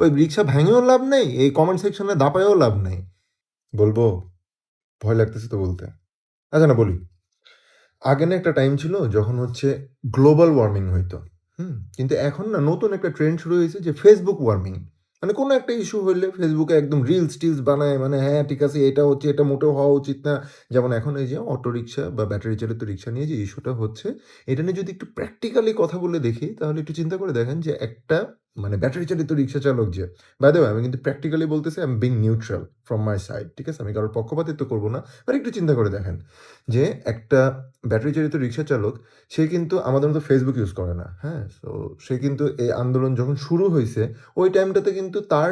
ওই রিক্সা ভেঙেও লাভ নেই, এই কমেন্ট সেকশনে দাপায়ও লাভ নেই। বলবো? ভয় লাগতেছে তো বলতে। আচ্ছা না বলি। আগে না একটা টাইম ছিল যখন হচ্ছে গ্লোবাল ওয়ার্মিং হইতো। কিন্তু এখন না নতুন একটা ট্রেন্ড শুরু হয়েছে যে ফেসবুক ওয়ার্মিং। মানে কোনো একটা ইস্যু হইলে ফেসবুকে একদম রিলস-টিলস বানায়, মানে হ্যাঁ, ঠিক আছে এটা হচ্ছে, এটা মোটেও হওয়া উচিত না। যেমন এখন এই যে অটো রিক্সা বা ব্যাটারি চালিত রিক্সা নিয়ে যে ইস্যুটা হচ্ছে, এটা নিয়ে যদি একটু প্র্যাকটিক্যালি কথা বলে দেখি, তাহলে একটু চিন্তা করে দেখেন যে একটা মানে ব্যাটারি চালিত রিক্সা চালক যে, বাই দ্য ওয়ে আমি কিন্তু প্র্যাকটিক্যালি বলতেছি, I am being neutral from my side. ঠিক আছে? আমি কারোর পক্ষপাতিত্ব করব না। বাট একটু চিন্তা করে দেখেন যে একটা ব্যাটারি চালিত রিক্সা চালক, সে কিন্তু আমাদের মতো ফেসবুক ইউজ করে না। হ্যাঁ? সো সে কিন্তু এই আন্দোলন যখন শুরু হইছে, ওই টাইমটাতে কিন্তু তার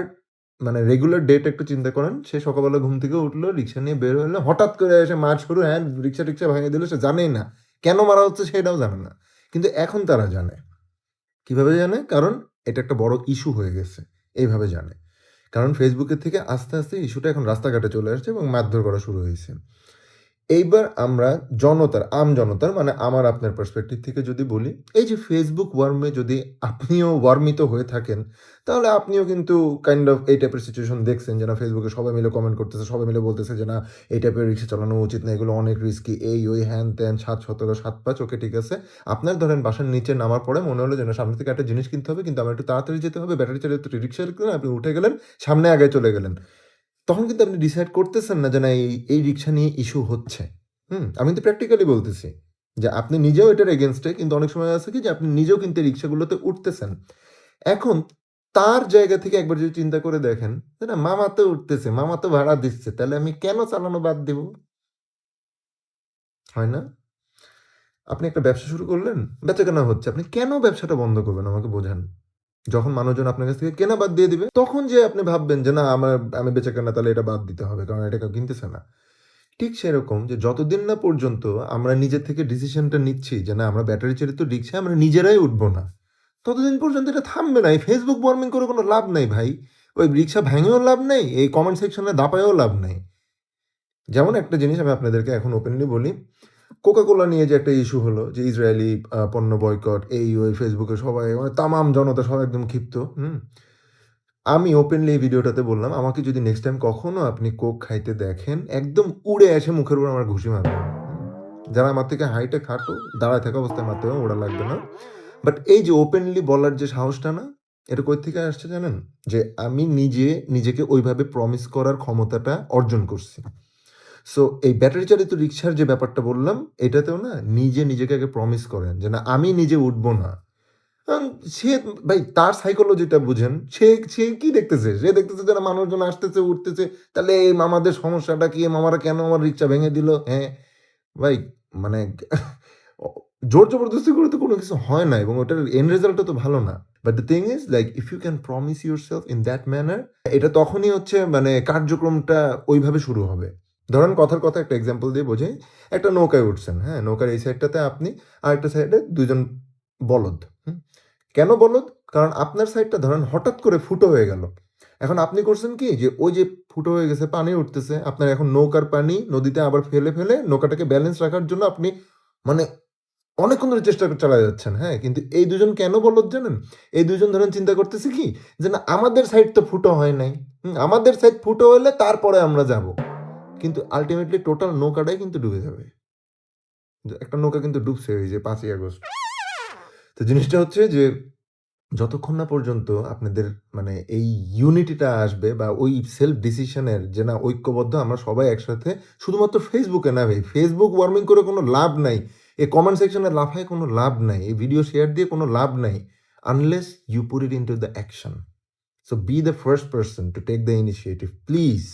মানে রেগুলার ডেটা একটু চিন্তা করেন। সে সকালবেলা ঘুম থেকে উঠলো, রিক্সা নিয়ে বের হলো। হঠাৎ করে এসে মার শুরু, হ্যাঁ, রিক্সা-টিক্সা ভেঙে দিল। সে জানেই না। কেন মারা হচ্ছে সেটাও জানে না। কিন্তু এখন তারা জানে। কিভাবে জানে? কারণ এটা একটা বড় ইস্যু হয়ে গেছে। এইভাবে জানে। কারণ ফেসবুকের থেকে আস্তে, আস্তে ইস্যুটা এখন রাস্তাঘাটে চলে আসছে এবং মারধর করা শুরু হইছে। এইবার আমরা জনতার, জনতার মানে আমার আপনার পার্সপেক্টিভ থেকে যদি বলি, এই যে ফেসবুক ওয়ার্মে যদি আপনিও ওয়ার্মিত হয়ে থাকেন, তাহলে আপনিও কিন্তু কাইন্ড অফ এই টাইপের সিচুয়েশন দেখছেন যে না ফেসবুকে সবাই মিলে কমেন্ট করতেছে, সবাই মিলে বলতেছে যে না এই টাইপের রিক্সা চালানো উচিত না, এগুলো অনেক রিস্কি, এই ওই হ্যান-ত্যান ৭-১৭ ৭-৫ ওকে ঠিক আছে। আপনার ধরেন বাসার নিচে নামার পরে মনে হলো যে না সামনে থেকে একটা জিনিস কিনতে হবে কিন্তু আমার একটু তাড়াতাড়ি যেতে হবে, ব্যাটারি চালিত রিক্সা আপনি উঠে গেলেন, সামনে আগায় চলে গেলেন। তখন কিন্তু আপনি ডিসাইড করতেছেন না যে না এই রিক্সা নিয়ে ইস্যু হচ্ছে। আমি কিন্তু প্র্যাকটিক্যালি বলতেছি। যে আপনি নিজেও এটার এগেইনস্ট এ, কিন্তু অনেক সময় আছে কি যে আপনি নিজেও কিন্তু এই রিক্সাগুলোতে উঠতেছেন। এখন তার জায়গা থেকে একবার যদি চিন্তা করে দেখেন, যে না মামা তো উঠতেছে, মামা তো ভাড়া দিচ্ছে। তাহলে আমি কেন চালানো বাদ দিব? হয় না? আপনি একটা ব্যবসা শুরু করলেন, বেচাকেনা হচ্ছে। আপনি কেন ব্যবসাটা বন্ধ করবেন আমাকে বোঝান? যখন মানুষজন আপনার কাছ থেকে কেনা বাদ দিয়ে দিবে, তখন যেয়ে আপনি ভাববেন যে না আমি বেচাকেনা তাহলে এটা বাদ দিতে হবে। কারণ এটা কেউ কিনতেছে না। ঠিক সেরকম যে যতদিন না পর্যন্ত আমরা নিজে থেকে ডিসিশনটা নিচ্ছি যে না আমরা ব্যাটারি চালিত রিক্সায় আমরা নিজেরাই উঠবো না, ততদিন পর্যন্ত এটা থামবে না। এই ফেসবুক ওয়ার্মিং করে কোনো লাভ নাই ভাই। ওই রিক্সা ভেঙেও লাভ নেই, এই কমেন্ট সেকশনে দাপায়ও লাভ নেই। যেমন একটা জিনিস আমি আপনাদেরকে এখন ওপেনলি বলি, কোকা-কোলা নিয়ে যে একটা ইস্যু হলো যে ইসরায়েলি পণ্য বয়কট, এই ওই ফেসবুকে সবাই মানে তামাম জনতা সব একদম ক্ষিপ্ত। আমি ওপেনলি এই ভিডিওটাতে বললাম, আমাকে যদি নেক্সট টাইম কখনো আপনি কোক খাইতে দেখেন, একদম উড়ে এসে মুখের উপর আমার ঘুষি মারবেন। যারা আমার থেকে হাইটে খাটো, দাঁড়ায় থাকা অবস্থায় মারতে হবে, ওরা লাগবে না। বাট এই যে ওপেনলি বলার যে সাহসটা না, এটা কই থেকে আসছে জানেন? যে আমি নিজেকে ওইভাবে প্রমিস করার ক্ষমতাটা অর্জন করছি। সো এই ব্যাটারি চালিত রিক্সার যে ব্যাপারটা বললাম, এটাতেও না নিজেকে আগে প্রমিস করেন যে, "না আমি নিজে উঠবো না।" আম সে ভাই তার সাইকোলজিটা বুঝেন। সে কি দেখতেছে? সে দেখতেছে যে না মানুষজন আসতেছে, উঠতেছে। তাহলে এই মামাদের সমস্যাটা কি? মামারা কেন আমার রিক্সা ভেঙে দিল? হ্যাঁ, ভাই মানে অ জোর জবরদস্তি করে তো কোনো কিছু হয় না এবং ওটার এন্ড রেজাল্টও তো ভালো না। But the thing is like if you can promise yourself in that manner, এটা তখনই হচ্ছে মানে কার্যক্রমটা ওইভাবে শুরু হবে। ধরেন কথার কথা একটা এক্সাম্পল দিয়ে বোঝাই। একটা নৌকায় উঠছেন, হ্যাঁ? নৌকার এই সাইডটাতে আপনি, আরেকটা সাইডে ২ জন বলদ। হুম? কেন বলদ? কারণ আপনার সাইডটা ধরেন হঠাৎ করে ফুটো হয়ে গেল। এখন আপনি করছেন কি? যে ওই যে ফুটো হয়ে গেছে, পানি উঠতেছে। আপনার এখন নৌকার পানি নদীতে আবার ফেলে নৌকাটাকে ব্যালেন্স রাখার জন্য আপনি মানে অনেকক্ষণ ধরে চেষ্টা চালায়ে যাচ্ছেন, হ্যাঁ? কিন্তু এই ২ জন কেন বলদ জানেন? এই ২ জন ধরেন চিন্তা করতেছে কি? যে না আমাদের সাইড তো ফুটো হয় নাই। আমাদের সাইড ফুটো হইলে তারপরে আমরা যাবো। কিন্তু আল্টিমেটলি টোটাল নৌকাটাই কিন্তু ডুবে যাবে। একটা নৌকা কিন্তু ডুবছে এই যে ৫ই আগস্ট। তো জিনিসটা হচ্ছে যে যতক্ষণ না পর্যন্ত আপনাদের মানে এই ইউনিটিটা আসবে বা ওই সেলফ ডিসিশন এর যে না ঐক্যবদ্ধ আমরা সবাই একসাথে, শুধুমাত্র ফেসবুকে না ভাই, ফেসবুক ওয়ার্মিং করে কোনো লাভ নাই। এই কমেন্ট সেকশনে লাফায় কোনো লাভ নাই। এই ভিডিও শেয়ার দিয়ে কোনো লাভ নাই। Unless you put it into the action. So be the first person to take the initiative please.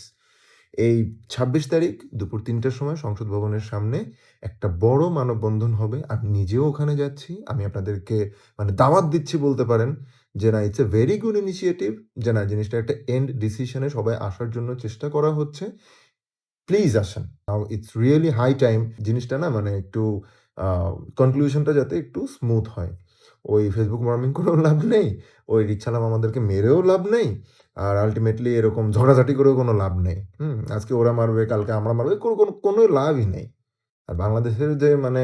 এই ২৬ তারিখ দুপুর ৩টার সময় সংসদ ভবনের সামনে একটা বড় মানববন্ধন হবে। আমি নিজেও ওখানে যাচ্ছি। আমি আপনাদেরকে মানে দাওয়াত দিচ্ছি বলতে পারেন যে না it's a very good initiative, যে না জিনিসটা একটা এন্ড ডিসিশন এ সবাই আসার জন্য চেষ্টা করা হচ্ছে। প্লিজ আসেন। Now it's really high time জিনিসটা না মানে একটু আ কনক্লুশন টা যাতে একটু স্মুথ হয়। ওই ফেসবুক ওয়ার্মিং করেও লাভ নেই। ওই রিকশাওয়ালা মামাদেরকে মেরেও লাভ নেই। আর আল্টিমেটলি এরকম ঝগড়াঝাটি করেও কোনো লাভ নেই। আজকে ওরা মারবে, কালকে আমরা মারব। কোনো লাভই নেই। আর বাংলাদেশের যে মানে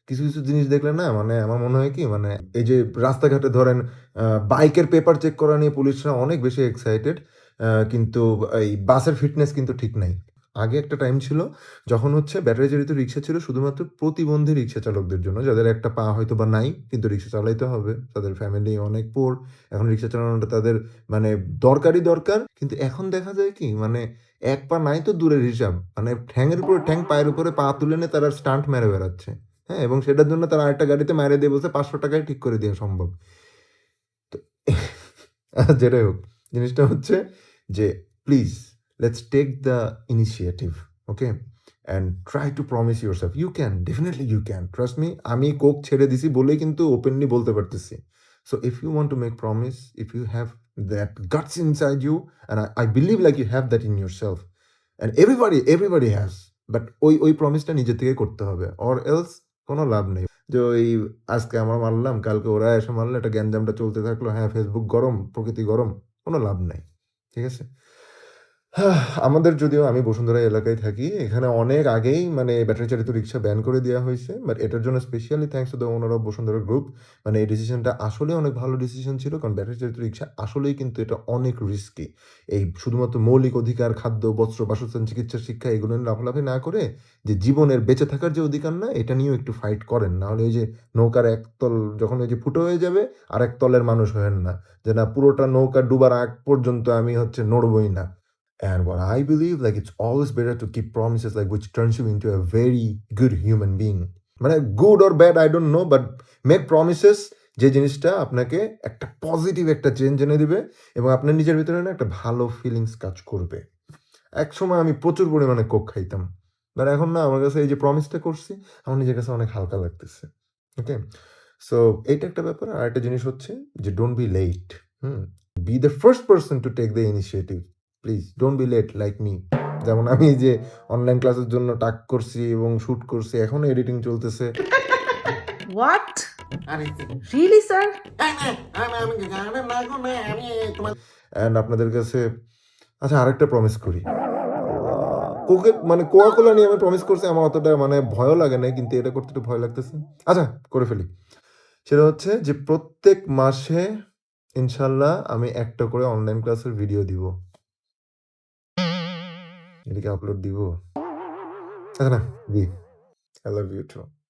কিছু, কিছু জিনিস দেখলে না মানে আমার মনে হয় কি মানে এই যে রাস্তাঘাটে ধরেন আ বাইকের পেপার চেক করা নিয়ে পুলিশরা অনেক বেশি এক্সাইটেড। কিন্তু এই বাসের ফিটনেস কিন্তু ঠিক নাই। আগে একটা টাইম ছিল যখন হচ্ছে ব্যাটারি চালিত রিক্সা ছিল শুধুমাত্র প্রতিবন্ধী রিক্সা চালকদের জন্য। যাদের একটা পা হয়তোবা নাই কিন্তু রিক্সা চালাইতে হবে। তাদের ফ্যামিলি অনেক পুয়ার। এখন রিক্সা চালানোটা তাদের মানে দরকারই দরকার। কিন্তু এখন দেখা যায় কি মানে এক পা নাই তো দূরের হিসাব। মানে ঠ্যাংয়ের উপরে ঠ্যাং, পায়ের উপরে পা তুলে নিয়ে তারা স্টান্ট মেরে বেড়াচ্ছে। হ্যাঁ? এবং সেটার জন্য তারা আরেকটা গাড়িতে মাইরে দিয়ে বলছে ৳৫০০ য় ঠিক করে দেয়া সম্ভব। তো যেটাই হোক, জিনিসটা হচ্ছে যে please let's take the initiative, okay? And try to promise yourself. You can, definitely you can. Trust me আমি কোক ছেড়ে দিছি বলেই কিন্তু ওপেনলি বলতে পারতেছি। So if you want to make promise, if you have that guts inside you and I believe like you have that in yourself and everybody has but ওই প্রমিসটা নিজে থেকে করতে হবে। or else কোনো লাভ নেই। যে ওই আজকে আমরা মারলাম, কালকে ওরা এসে মারলো, একটা গ্যাঞ্জামটা চলতে থাকলো। হ্যাঁ, Facebook গরম, প্রকৃতি গরম। কোনো লাভ নাই। ঠিক আছে? আমাদের যদিও আমি বসুন্ধরা এলাকায় থাকি। এখানে অনেক আগেই মানে ব্যাটারি চালিত রিক্সা ব্যান করে দেয়া হইছে। বাট এটার জন্য specially thanks to the owner of Bashundhara group. মানে এই ডিসিশনটা আসলেই অনেক ভালো ডিসিশন ছিল। কারণ ব্যাটারি চালিত রিক্সা আসলেই কিন্তু এটা অনেক রিস্কি। এই শুধুমাত্র মৌলিক অধিকার, খাদ্য, বস্ত্র, বাসস্থান, চিকিৎসা, শিক্ষা এগুলো নিয়ে লাফালাফি না করে যে জীবনের বেঁচে থাকার যে অধিকার না, এটা নিয়েও একটু ফাইট করেন। নাহলে ওই যে নৌকার একতল যখন ওই যে ফুটো হয়ে যাবে, আরেক তলের মানুষ হয়েন না। যে না পুরোটা নৌকা ডুবার আগ পর্যন্ত আমি হচ্ছে নড়বই না। And what I believe, like it's always better to keep promises like which turns you into a very good human being. মানে good or bad I don't know, but make promises যে জিনিসটা আপনাকে একটা পজিটিভ একটা change এনে দিবে এবং আপনার নিজের ভিতরে না একটা ভালো ফিলিংস কাজ করবে। একসময় আমি প্রচুর পরিমাণে কোক খাইতাম। বাট এখন না আমার কাছে এই যে প্রমিসটা করছি, আমার নিজের কাছে অনেক হালকা লাগতেছে। ওকে? সো এইটা একটা ব্যাপার। আরেকটা জিনিস হচ্ছে যে don't be late. Hmm? Be the first person to take the initiative. Please don't be late like me. যেমন আমি এই যে অনলাইন ক্লাসের জন্য টাক করছি এবং শুট করছি। এখনো এডিটিং চলতেছে। What? আরে Really, sir? অ্যান্ড আপনাদের কাছে আচ্ছা আরেকটা প্রমিস করি। কোকে মানে কোকা-কোলা নিয়ে আমি প্রমিস করছি আমার অতটা মানে ভয়ও লাগে নাই। কিন্তু এটা করতে একটু ভয় লাগতেছে। আচ্ছা করে ফেলি। সেটা হচ্ছে যে প্রত্যেক মাসে ইনশাআল্লাহ আমি একটা করে অনলাইন ক্লাসের ভিডিও দিব। এটা কি আপলোড দিব? আচ্ছা না, দি। I love you too.